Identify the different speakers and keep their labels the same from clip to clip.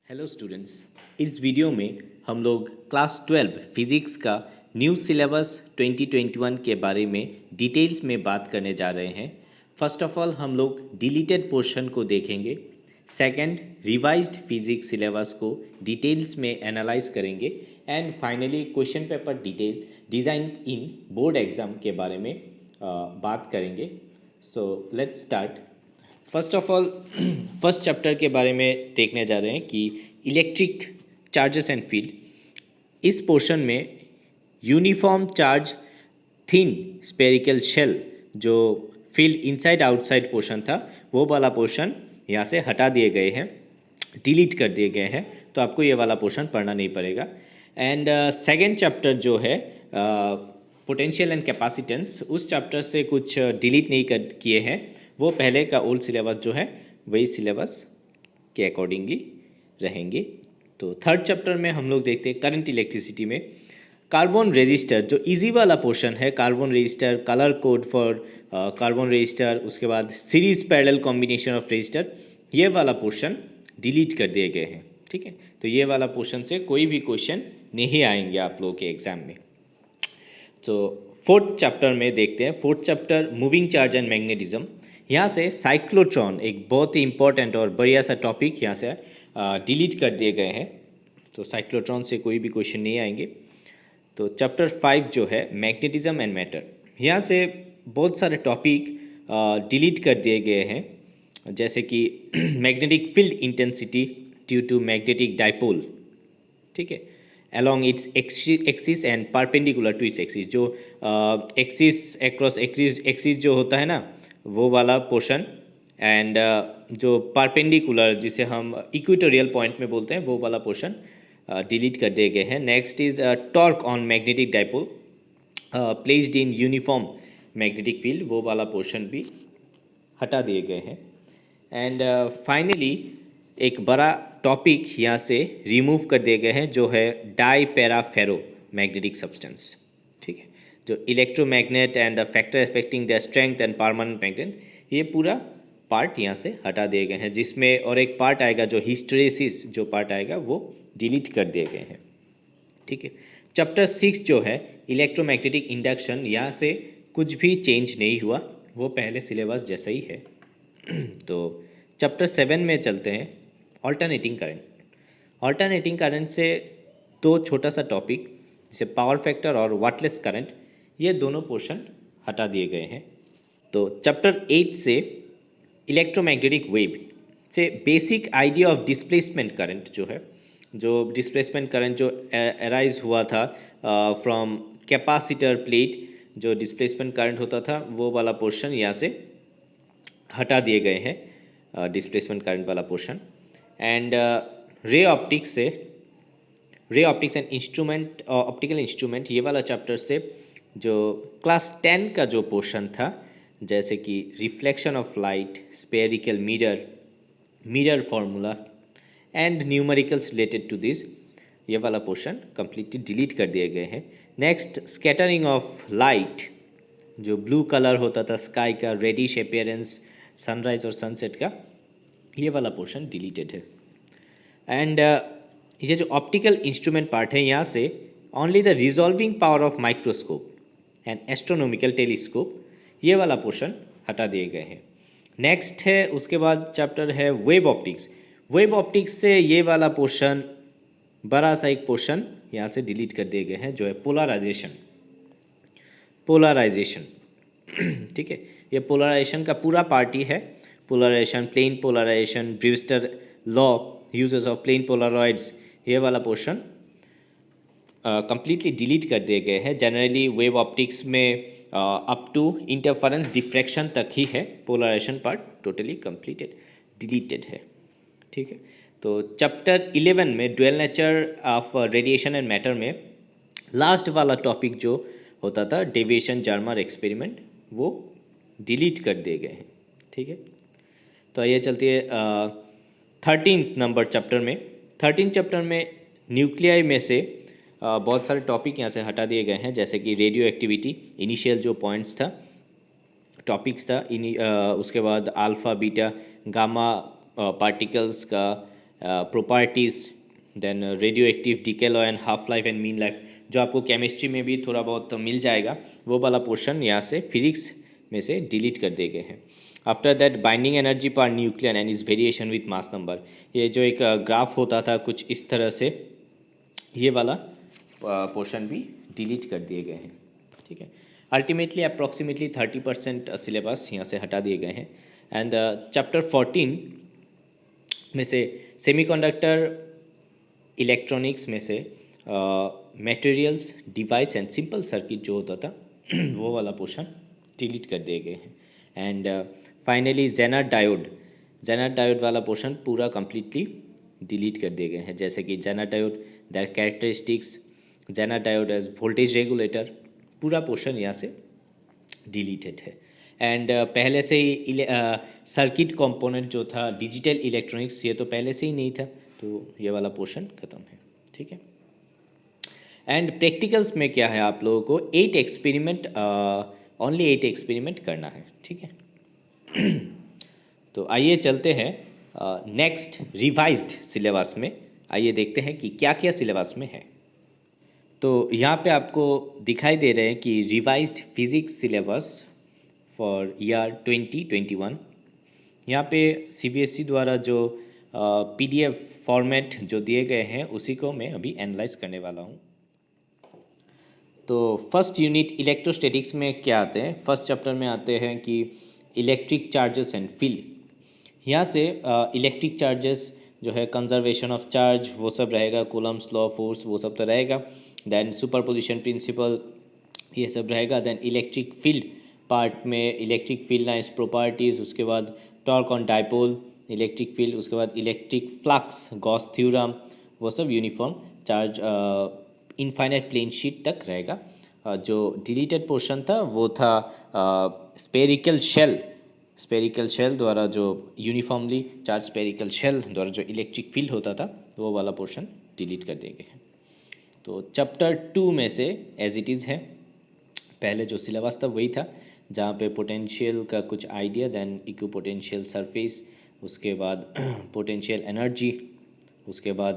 Speaker 1: Hello students, इस video में हम लोग क्लास 12 फिज़िक्स का न्यू सिलेबस 2021 के बारे में डिटेल्स में बात करने जा रहे हैं। फर्स्ट ऑफ ऑल हम लोग डिलीटेड पोर्शन को देखेंगे। सेकंड, रिवाइज्ड फिज़िक्स सिलेबस को डिटेल्स में एनालाइज करेंगे and finally question paper detail design in board exam के बारे में बात करेंगे। So let's start. First of all first chapter के बारे में देखने जा रहे हैं कि इलेक्ट्रिक चार्जेस एंड फील्ड। इस पोर्शन में uniform charge thin spherical shell जो फील्ड इनसाइड आउटसाइड पोर्शन था वो वाला पोर्शन यहाँ से हटा दिए गए हैं, डिलीट कर दिए गए हैं, तो आपको ये वाला पोर्शन पढ़ना नहीं पड़ेगा। एंड सेकेंड चैप्टर जो है पोटेंशियल एंड कैपेसिटेंस, उस चैप्टर से कुछ डिलीट नहीं कर किए हैं, वो पहले का ओल्ड सिलेबस जो है वही सिलेबस के अकॉर्डिंगली रहेंगे। तो थर्ड चैप्टर में हम लोग देखते हैं करंट इलेक्ट्रिसिटी में कार्बन रजिस्टर, जो इजी वाला पोर्शन है, carbon register, colour code for carbon register, उसके बाद series parallel combination of register, ये वाला पोर्शन डिलीट कर दिए गए हैं। ठीक है, तो ये वाला पोर्शन से कोई भी क्वेश्चन नहीं आएंगे आप लोगों के एग्जाम में। तो फोर्थ चैप्टर में देखते हैं, fourth chapter moving charge and magnetism. यहाँ से साइक्लोट्रॉन एक बहुत ही इंपॉर्टेंट और बढ़िया सा टॉपिक यहाँ से डिलीट कर दिए गए हैं, तो साइक्लोट्रॉन से कोई भी क्वेश्चन नहीं आएंगे। तो चैप्टर 5 जो है मैग्नेटिज्म एंड मैटर, यहाँ से बहुत सारे टॉपिक डिलीट कर दिए गए हैं, जैसे कि magnetic field intensity due to magnetic dipole, ठीक है, along its axis and perpendicular to its axis. जो एक्सिस एक्रॉस एक्सिस जो होता है ना, वो वाला पोर्शन, एंड जो परपेंडिकुलर जिसे हम इक्वेटोरियल पॉइंट में बोलते हैं, वो वाला पोर्शन डिलीट कर दिए गए हैं। Next is torque on magnetic dipole placed in uniform magnetic field, वो वाला पोर्शन भी हटा दिए गए हैं। एंड फाइनली एक बड़ा टॉपिक यहाँ से रिमूव कर दिए गए हैं, जो है डाई पैरा फेरो मैग्नेटिक सब्सटेंस। ठीक है, जो electromagnet and the factor affecting the strength and permanent magnet, ये पूरा पार्ट यहाँ से हटा दिए गए हैं, जिसमें और एक पार्ट आएगा जो हिस्टेरेसिस जो पार्ट आएगा वो डिलीट कर दिए गए हैं। ठीक है, चैप्टर 6 जो है इलेक्ट्रोमैग्नेटिक इंडक्शन, यहाँ से कुछ भी चेंज नहीं हुआ, वो पहले सिलेबस जैसा ही है। तो चैप्टर 7 में चलते हैं, ऑल्टरनेटिंग करंट। ऑल्टरनेटिंग करंट से दो छोटा सा टॉपिक जैसे पावर फैक्टर और वाटलेस करंट, ये दोनों पोर्शन हटा दिए गए हैं। तो चैप्टर 8 से इलेक्ट्रोमैग्नेटिक वेव से basic idea of displacement current जो है, जो डिस्प्लेसमेंट करंट जो अराइज हुआ था फ्रॉम कैपेसिटर प्लेट, जो डिस्प्लेसमेंट करंट होता था, वो वाला पोर्शन यहाँ से हटा दिए गए हैं, डिस्प्लेसमेंट करंट वाला पोर्शन। एंड रे ऑप्टिक्स से, ray optics and instrument, optical instrument, ये वाला चैप्टर से जो क्लास 10 का जो पोर्शन था, जैसे कि reflection of light, spherical mirror, mirror formula and numericals related to this, ये वाला पोर्शन कम्प्लीटली डिलीट कर दिए गए हैं। नेक्स्ट, स्कैटरिंग ऑफ लाइट, जो ब्लू कलर होता था स्काई का, रेडिश अपीयरेंस सनराइज और सनसेट का, ये वाला पोर्शन डिलीटेड है। एंड ये जो ऑप्टिकल इंस्ट्रूमेंट पार्ट है, यहाँ से only the resolving power of microscope and astronomical telescope, ये वाला पोर्शन हटा दिए गए हैं। नेक्स्ट है, उसके बाद चैप्टर है वेब ऑप्टिक्स। वेब ऑप्टिक्स से ये वाला पोर्शन, बड़ा सा एक पोर्शन यहाँ से डिलीट कर दिए गए हैं, जो है पोलराइजेशन। पोलराइजेशन ठीक है, ये पोलराइजेशन का पूरा पार्टी है। Polarisation, plane polarisation, Brewster law, uses of plane polaroids, ये वाला पोर्शन कंप्लीटली डिलीट कर दिए गए हैं। जनरली वेव ऑप्टिक्स में अप टू इंटरफेरेंस डिफ्रैक्शन तक ही है, polarisation part totally completed, deleted है। ठीक है, तो चैप्टर 11 में dual nature of radiation and matter में लास्ट वाला टॉपिक जो होता था डेविएशन जर्मर एक्सपेरिमेंट, वो डिलीट कर दिए गए हैं। ठीक है, तो ये चलती है 13 नंबर चैप्टर में। 13 चैप्टर में न्यूक्लियाई में से बहुत सारे टॉपिक यहाँ से हटा दिए गए हैं, जैसे कि रेडियो एक्टिविटी, इनिशियल जो पॉइंट्स था, टॉपिक्स था, उसके बाद अल्फ़ा बीटा गामा पार्टिकल्स का properties, then radioactive decay law and half life and mean life, जो आपको केमिस्ट्री में भी थोड़ा बहुत मिल जाएगा, वो वाला पोर्शन यहाँ से फिजिक्स में से डिलीट कर दिए गए हैं। After that binding energy per nucleon and is variation with mass number, ये जो एक ग्राफ होता था कुछ इस तरह से, ये वाला पोर्शन भी डिलीट कर दिए गए हैं। ठीक है, अल्टीमेटली अप्रॉक्सीमेटली 30% सिलेबस यहाँ से हटा दिए गए हैं। एंड चैप्टर 14 में से सेमीकंडक्टर इलेक्ट्रॉनिक्स में से materials device and simple circuit जो होता था वो वाला पोर्शन डिलीट कर दिए गए हैं। एंड फाइनली जेनर डायोड वाला पोर्शन पूरा कम्प्लीटली डिलीट कर दिए गए हैं, जैसे कि zener diode, their characteristics, zener diode as voltage regulator, पूरा पोर्शन यहाँ से डिलीटेड है। एंड पहले से ही सर्किट कंपोनेंट जो था डिजिटल इलेक्ट्रॉनिक्स, ये तो पहले से ही नहीं था, तो ये वाला पोर्शन ख़त्म है। ठीक है, एंड प्रैक्टिकल्स में क्या है, आप लोगों को 8 एक्सपेरिमेंट, ओनली 8 एक्सपेरिमेंट करना है। ठीक है तो आइए चलते हैं नेक्स्ट रिवाइज्ड सिलेबस में। आइए देखते हैं कि क्या क्या सिलेबस में है। तो यहाँ पे आपको दिखाई दे रहे हैं कि revised physics syllabus for year 2021। यहाँ पे सीबीएसई द्वारा जो पीडीएफ फॉर्मेट जो दिए गए हैं उसी को मैं अभी एनालाइज करने वाला हूँ। तो फर्स्ट यूनिट इलेक्ट्रोस्टैटिक्स में क्या आते हैं, फर्स्ट चैप्टर में आते हैं कि इलेक्ट्रिक चार्जेस एंड फील्ड। यहाँ से इलेक्ट्रिक चार्जेस जो है, कंजर्वेशन ऑफ चार्ज, वो सब रहेगा, कूलम्स लॉ, फोर्स, वो सब तो रहेगा। देन सुपरपोजिशन प्रिंसिपल, ये सब रहेगा। देन इलेक्ट्रिक फील्ड पार्ट में इलेक्ट्रिक फील्ड लाइंस प्रॉपर्टीज़, उसके बाद torque on dipole, electric field, उसके बाद इलेक्ट्रिक फ्लक्स, गॉस थ्योरम, वो सब uniform charge infinite plane sheet तक रहेगा। जो डिलीटेड पोर्शन था वो था स्पेरिकल शेल द्वारा जो यूनिफॉर्मली चार्ज स्पेरिकल शेल द्वारा जो इलेक्ट्रिक फील्ड होता था, वो वाला पोर्शन डिलीट कर दिए गए हैं। तो चैप्टर 2 में से एज इट इज़ है, पहले जो सिलेबस था वही था, जहाँ पे पोटेंशियल का कुछ आइडिया, देन इक्विपोटेंशियल सरफेस, उसके बाद पोटेंशियल एनर्जी, उसके बाद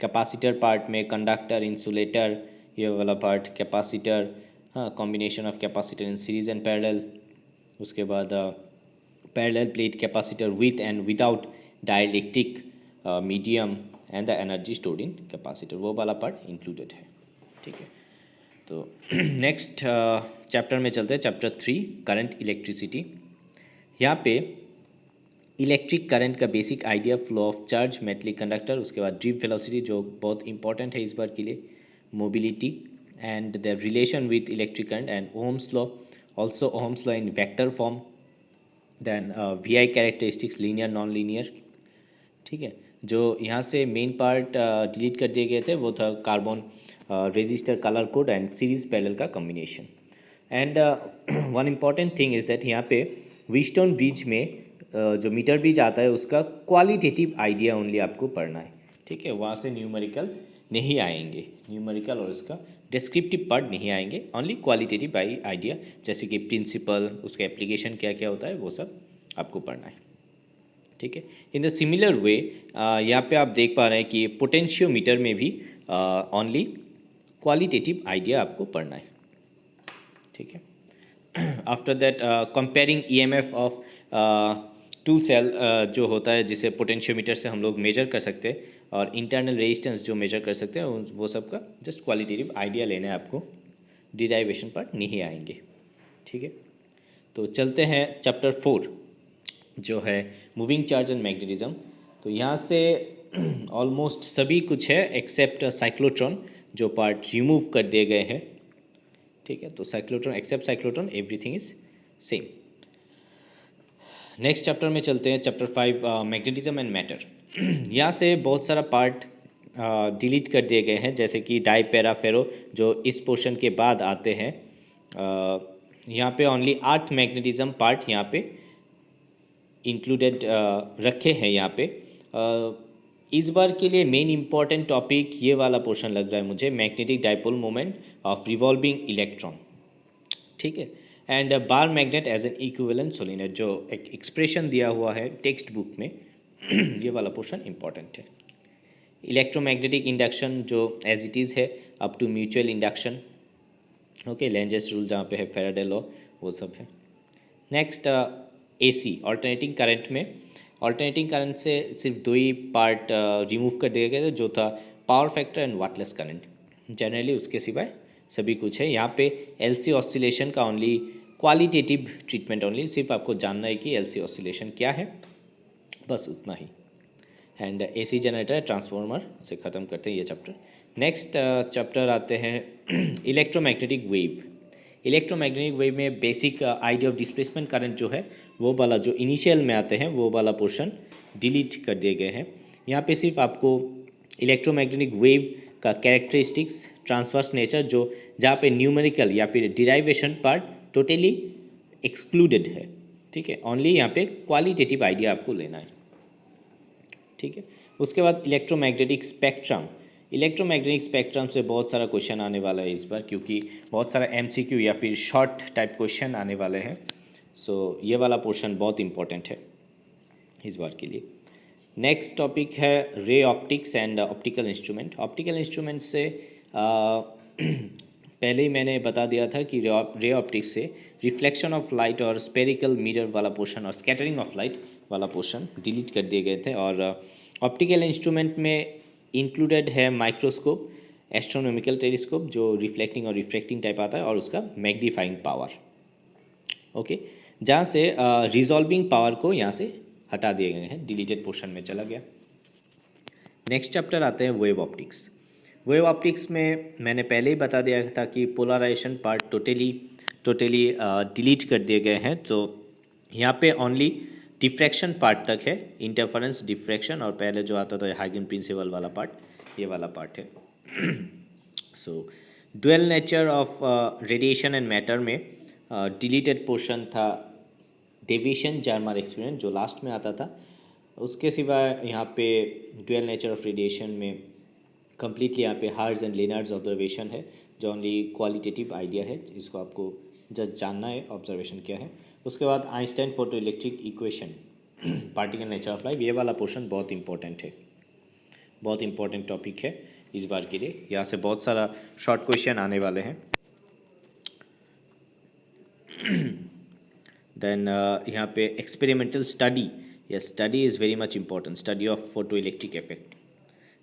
Speaker 1: कैपेसिटर पार्ट में कंडक्टर, इंसुलेटर, ये वाला पार्ट कैपेसिटर, हाँ, combination of capacitor in series and parallel, उसके बाद parallel plate capacitor with and without dielectric medium and the energy stored in capacitor, वो वाला पार्ट इंक्लूडेड है। ठीक है, तो नेक्स्ट चैप्टर में चलते हैं, चैप्टर 3 करंट इलेक्ट्रिसिटी। यहाँ पे इलेक्ट्रिक करंट का basic idea, flow of charge, metallic conductor, उसके बाद ड्रिप वेलोसिटी जो बहुत इंपॉर्टेंट है इस बार के लिए, mobility and the relation with electric current and Ohm's law, also Ohm's law in vector form, then V I characteristics, linear non linear. ठीक है, जो यहाँ से मेन पार्ट डिलीट कर दिए गए थे वो था carbon resistor, colour code and series parallel का combination. And one important thing is that यहाँ पे व्हीटस्टोन ब्रिज में जो मीटर ब्रिज आता है उसका क्वालिटेटिव आइडिया ओनली आपको पढ़ना है। ठीक है, वहाँ से न्यूमेरिकल नहीं आएंगे, न्यूमेरिकल और उसका डिस्क्रिप्टिव पार्ट नहीं आएंगे, ओनली क्वालिटेटिव आइडिया, जैसे कि प्रिंसिपल, उसका एप्लीकेशन क्या क्या होता है वो सब आपको पढ़ना है। ठीक है, इन द सिमिलर वे यहाँ पे आप देख पा रहे हैं कि पोटेंशियोमीटर में भी ओनली क्वालिटेटिव आइडिया आपको पढ़ना है। ठीक है, after that comparing EMF of two cell जो होता है, जिसे पोटेंशियोमीटर से हम लोग मेजर कर सकते हैं, और इंटरनल रेजिस्टेंस जो मेजर कर सकते हैं, वो सब का जस्ट क्वालिटेटिव आइडिया लेना है आपको, डिराइवेशन पार्ट नहीं आएंगे। ठीक है, तो चलते हैं चैप्टर 4 जो है मूविंग चार्ज एंड मैग्नेटिज्म। तो यहाँ से ऑलमोस्ट सभी कुछ है एक्सेप्ट साइक्लोट्रॉन, जो पार्ट रिमूव कर दिए गए हैं। ठीक है, तो cyclotron, except cyclotron, everything is same. Next chapter में चलते हैं, चैप्टर 5 मैग्नेटिज्म एंड मैटर। यहाँ से बहुत सारा पार्ट डिलीट कर दिए गए हैं, जैसे कि डाई पैरा फेरो जो इस पोर्शन के बाद आते हैं। यहाँ पे ओनली 8 मैग्नेटिज्म पार्ट यहाँ पे इंक्लूडेड रखे हैं। यहाँ पे इस बार के लिए मेन इंपॉर्टेंट टॉपिक ये वाला पोर्शन लग रहा है मुझे, magnetic dipole moment of revolving electron. ठीक है, and bar magnet as an equivalent solenoid, जो एक एक्सप्रेशन दिया हुआ है टेक्स्ट बुक में, ये वाला पोर्शन इंपॉर्टेंट है। इलेक्ट्रोमैग्नेटिक इंडक्शन जो एज इट इज़ है up to mutual induction, okay, Lenz's rule जहाँ पे है, फैराडे लॉ, वो सब है। नेक्स्ट एसी ऑल्टरनेटिंग करंट में, ऑल्टरनेटिंग करंट से सिर्फ दो ही पार्ट रिमूव कर दिए गए थे, जो था power factor and wattless current. Generally उसके सिवाय सभी कुछ है। यहाँ पे एलसी ऑसिलेशन का ओनली क्वालिटेटिव ट्रीटमेंट ओनली, सिर्फ आपको जानना है कि एलसी ऑसिलेशन क्या है, बस उतना ही। एंड एसी जनरेटर ट्रांसफार्मर से ख़त्म करते हैं ये चैप्टर। नेक्स्ट चैप्टर आते हैं इलेक्ट्रोमैग्नेटिक वेव। इलेक्ट्रोमैग्नेटिक वेव में basic idea of displacement current जो है वो वाला जो इनिशियल में आते हैं वो वाला पोर्शन डिलीट कर दिए गए हैं। यहाँ पे सिर्फ आपको इलेक्ट्रोमैग्नेटिक वेव का कैरेक्टरिस्टिक्स, ट्रांसवर्स नेचर, जो जहाँ पे न्यूमेरिकल या फिर डिराइवेशन पार्ट टोटली एक्सक्लूडेड है, ठीक है, ओनली यहाँ पे क्वालिटेटिव आइडिया आपको लेना है, ठीक है। उसके बाद इलेक्ट्रोमैग्नेटिक स्पेक्ट्रम। इलेक्ट्रोमैग्नेटिक स्पेक्ट्रम से बहुत सारा क्वेश्चन आने वाला है इस बार, क्योंकि बहुत सारा एमसीक्यू या फिर शॉर्ट टाइप क्वेश्चन आने वाले हैं। सो ये वाला पोर्शन बहुत इंपॉर्टेंट है इस बार के लिए। नेक्स्ट टॉपिक है ray optics and optical instrument. Optical instrument से पहले ही मैंने बता दिया था कि रे ऑप्टिक्स से रिफ्लेक्शन ऑफ लाइट और स्पेरिकल मिरर वाला पोर्शन और स्कैटरिंग ऑफ लाइट वाला पोर्शन डिलीट कर दिए गए थे। और ऑप्टिकल इंस्ट्रूमेंट में इंक्लूडेड है माइक्रोस्कोप, एस्ट्रोनॉमिकल टेलीस्कोप जो रिफ्लेक्टिंग और रिफ्रैक्टिंग टाइप आता है, और उसका मैग्नीफाइंग पावर, ओके, जहाँ से रिजॉल्विंग पावर को यहाँ से हटा दिए गए हैं, डिलीटेड पोर्शन में चला गया। नेक्स्ट चैप्टर आते हैं वेव ऑप्टिक्स। वेव ऑप्टिक्स में मैंने पहले ही बता दिया था कि पोलराइजेशन पार्ट टोटली डिलीट कर दिए गए हैं, तो यहाँ पे ओनली डिफ्रैक्शन पार्ट तक है, इंटरफेरेंस, डिफ्रैक्शन, और पहले जो आता था हाइगन प्रिंसिपल वाला पार्ट, ये वाला पार्ट है। So dual nature of radiation and matter में डिलीटेड पोर्शन था डेविएशन जार्मर एक्सपेरिमेंट जो लास्ट में आता था। उसके सिवा यहाँ पे ड्यूअल नेचर ऑफ रेडिएशन में कम्प्लीटली यहाँ पे हार्ट्स एंड लेनार्ड्स ऑब्जर्वेशन है, जो ओनली क्वालिटेटिव आइडिया है, इसको आपको जस्ट जानना है ऑब्जर्वेशन क्या है। उसके बाद Einstein photo electric equation, particle nature of life, ये वाला पोर्शन बहुत इंपॉर्टेंट है, बहुत इंपॉर्टेंट टॉपिक है इस बार के लिए। यहाँ से बहुत सारा शॉर्ट क्वेश्चन आने वाले हैं। देन यहाँ पे experimental study, yes, study is very much important, study of photoelectric effect.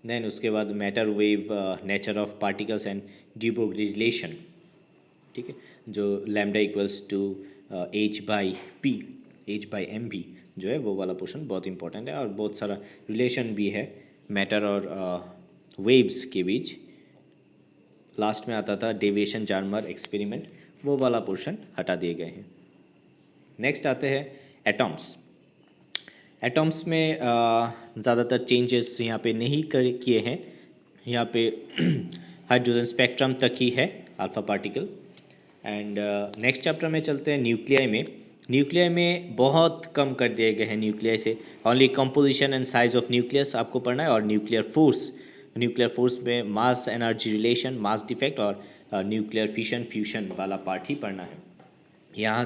Speaker 1: Then उसके बाद matter wave, nature of particles and de Broglie relation, ठीक है, जो lambda equals to h/p, h/mv जो है वो वाला पोर्शन बहुत इंपॉर्टेंट है। और बहुत सारा रिलेशन भी है मैटर और वेव्स के बीच। लास्ट में आता था डेविएशन जार्मर एक्सपेरिमेंट, वो वाला पोर्शन हटा दिए गए हैं। नेक्स्ट आते हैं एटॉम्स। एटॉम्स में ज़्यादातर चेंजेस यहाँ पे नहीं किए हैं, यहाँ पे हाइड्रोजन स्पेक्ट्रम तक ही है, alpha particle. And next chapter में चलते हैं न्यूक्लियाई में। न्यूक्लियाई में बहुत कम कर दिए गए हैं न्यूक्लियाई से, only composition and size of nucleus आपको पढ़ना है, और न्यूक्लियर फोर्स में mass energy relation, mass defect और न्यूक्लियर फिशन फ्यूशन वाला पार्ट ही पढ़ना है। यहाँ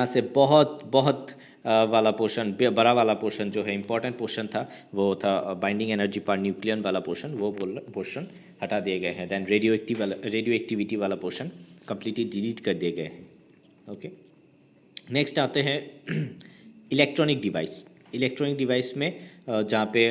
Speaker 1: से बहुत वाला पोर्शन, बड़ा वाला पोर्शन जो है इंपॉर्टेंट पोर्शन था, वो था बाइंडिंग एनर्जी पर न्यूक्लियन वाला पोर्शन, वो पोर्शन हटा दिए गए हैं। देन रेडियो एक्टिविटी वाला पोर्शन कम्प्लीटली डिलीट कर दिए गए हैं, ओके। नेक्स्ट आते हैं इलेक्ट्रॉनिक डिवाइस। इलेक्ट्रॉनिक डिवाइस में जहाँ पे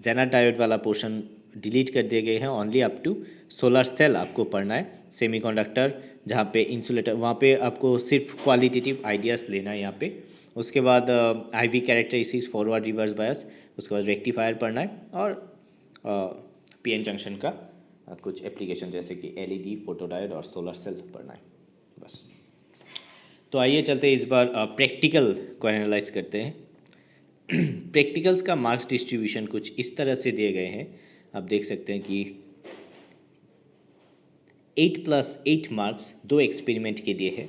Speaker 1: जेनर डायोड वाला पोर्शन डिलीट कर दिए गए हैं, only up to solar cell आपको पढ़ना है। सेमीकंडक्टर जहाँ पे इंसुलेटर, वहाँ पे आपको सिर्फ क्वालिटेटिव आइडियाज़ लेना है यहाँ पे। उसके बाद I V characteristics, forward reverse bias, उसके बाद रेक्टिफायर पढ़ना है, और पीएन जंक्शन का कुछ एप्लीकेशन जैसे कि एलईडी, फोटोडायोड और सोलर सेल पढ़ना है, बस। तो आइए चलते हैं इस बार प्रैक्टिकल को एनालाइज करते हैं। प्रैक्टिकल्स का मार्क्स डिस्ट्रीब्यूशन कुछ इस तरह से दिए गए हैं, आप देख सकते हैं कि 8+8 मार्क्स 2 एक्सपेरिमेंट के लिए है।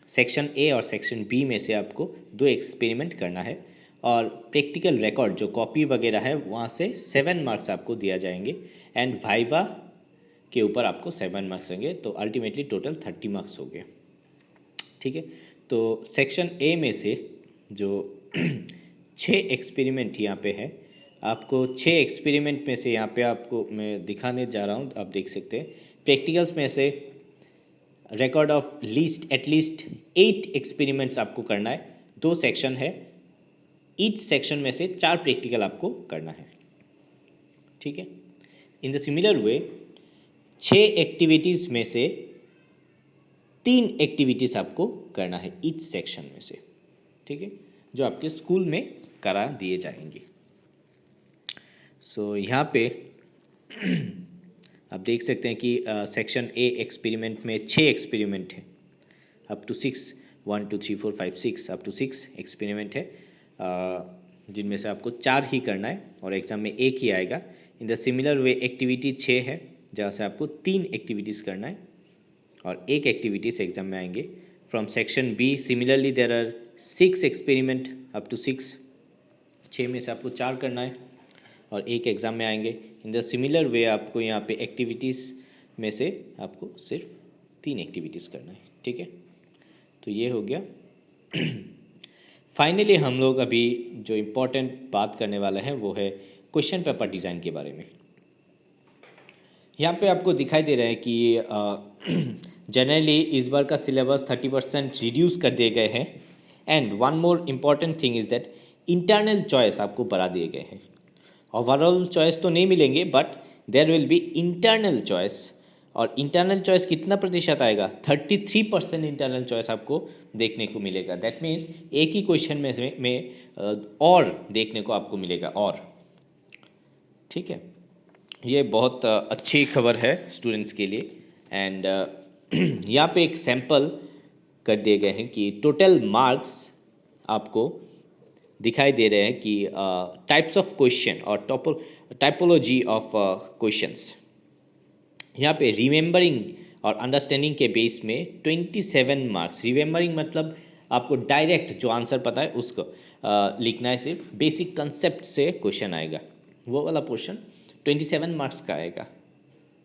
Speaker 1: सेक्शन ए और सेक्शन बी में से आपको 2 एक्सपेरिमेंट करना है, और प्रैक्टिकल रिकॉर्ड जो कॉपी वगैरह है वहाँ से 7 मार्क्स आपको दिया जाएंगे, एंड वाइवा के ऊपर आपको 7 मार्क्स रहेंगे, तो अल्टीमेटली टोटल 30 मार्क्स हो गए, ठीक है। तो सेक्शन ए में से जो 6 एक्सपेरिमेंट यहाँ पे है। आपको 6 एक्सपेरिमेंट में से यहाँ पे आपको मैं दिखाने जा रहा हूँ, आप देख सकते हैं। प्रैक्टिकल्स में से रिकॉर्ड ऑफ एटलीस्ट 8 एक्सपेरिमेंट्स आपको करना है। 2 सेक्शन है, ईच सेक्शन में से 4 प्रैक्टिकल आपको करना है, ठीक है। In the similar way 6 activities में से 3 एक्टिविटीज़ आपको करना है ईच सेक्शन में से, ठीक है, जो आपके स्कूल में करा दिए जाएंगे। सो यहाँ पे आप देख सकते हैं कि सेक्शन ए एक्सपेरिमेंट में 6 एक्सपेरिमेंट है, up to 6, 1 2 3 4 5 6 up to 6 experiment है, जिनमें से आपको 4 ही करना है और एग्ज़ाम में 1 ही आएगा। In the similar way activity 6 है, जहाँ से आपको 3 एक्टिविटीज़ करना है और 1 एक्टिविटीज़ एग्ज़ाम में आएंगे। From section B similarly there are 6 experiment up to 6, 6 में से आपको 4 करना है और 1 एग्ज़ाम में आएंगे। इन द सिमिलर वे आपको यहाँ पे एक्टिविटीज़ में से आपको सिर्फ 3 एक्टिविटीज़ करना है, ठीक है। तो ये हो गया। फाइनली हम लोग अभी जो इम्पोर्टेंट बात करने वाले हैं वो है क्वेश्चन पेपर डिज़ाइन के बारे में। यहाँ पे आपको दिखाई दे रहा है कि जनरली इस बार का सिलेबस 30% रिड्यूस कर दिए गए हैं and one more important thing is that internal choice आपको बढ़ा दिए गए हैं। ओवरऑल चॉइस तो नहीं मिलेंगे but there will be internal choice, और इंटरनल चॉइस कितना प्रतिशत आएगा? 33% इंटरनल चॉइस आपको देखने को मिलेगा। दैट मीन्स एक ही क्वेश्चन में और देखने को आपको मिलेगा और, ठीक है। ये बहुत अच्छी खबर है स्टूडेंट्स के लिए। एंड यहाँ पे एक सैंपल कर दिए गए हैं कि टोटल मार्क्स आपको दिखाई दे रहे हैं कि टाइप्स ऑफ क्वेश्चन और टाइपोलॉजी ऑफ क्वेश्चंस। यहाँ पे रिमेंबरिंग और अंडरस्टैंडिंग के बेस में 27 मार्क्स। रिमेंबरिंग मतलब आपको डायरेक्ट जो आंसर पता है उसको लिखना है, सिर्फ बेसिक कंसेप्ट से क्वेश्चन आएगा, वो वाला पोर्शन 27 मार्क्स का आएगा।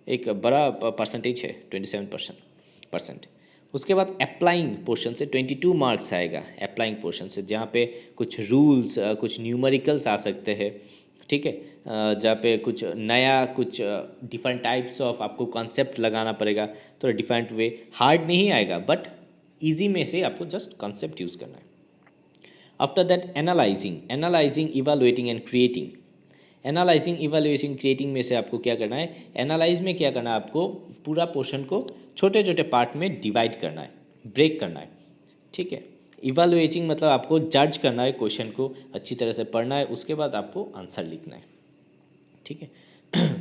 Speaker 1: एक बड़ा परसेंटेज है 27%। उसके बाद अप्लाइंग पोर्शन से 22 मार्क्स आएगा, अप्लाइंग पोर्शन से, जहाँ पे कुछ रूल्स कुछ न्यूमेरिकल्स आ सकते हैं, ठीक है, जहाँ पे कुछ नया कुछ डिफरेंट टाइप्स ऑफ आपको कॉन्सेप्ट लगाना पड़ेगा, तो डिफरेंट वे, हार्ड नहीं आएगा बट इजी में से आपको जस्ट कॉन्सेप्ट यूज़ करना है। After that analysing evaluating and creating. Analysing evaluating creating में से आपको क्या करना है? एनालाइज में क्या करना है? आपको पूरा पोर्शन को छोटे छोटे पार्ट में डिवाइड करना है, ब्रेक करना है, ठीक है। इवैल्यूएटिंग मतलब आपको जज करना है, क्वेश्चन को अच्छी तरह से पढ़ना है, उसके बाद आपको आंसर लिखना है, ठीक है।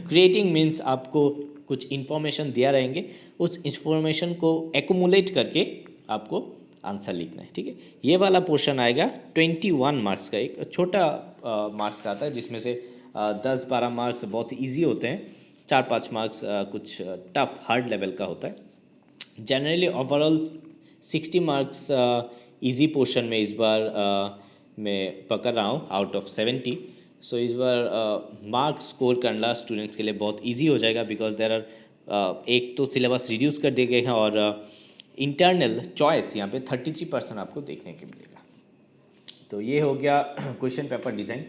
Speaker 1: क्रिएटिंग मीन्स आपको कुछ इन्फॉर्मेशन दिया रहेंगे, उस इन्फॉर्मेशन को एक्यूमुलेट करके आपको आंसर लिखना है, ठीक है। ये वाला पोर्शन आएगा 21 मार्क्स का, एक छोटा मार्क्स का आता है, जिसमें से 10-12 मार्क्स बहुत ईजी होते हैं, 4-5 मार्क्स कुछ टफ हार्ड लेवल का होता है। Generally overall 60 marks easy portion में इस बार मैं पकड़ रहा हूँ आउट ऑफ 70। सो इस बार मार्क्स स्कोर करना स्टूडेंट्स के लिए बहुत इजी हो जाएगा, बिकॉज देयर आर एक तो सिलेबस रिड्यूस कर दिए गए हैं और इंटरनल चॉइस यहाँ पे 33% आपको देखने को मिलेगा। तो ये हो गया question paper design.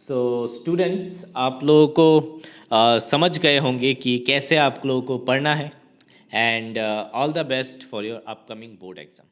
Speaker 1: So students, आप लोगों को समझ गए होंगे कि कैसे आप लोगों को पढ़ना है, and all the best for your upcoming board exam.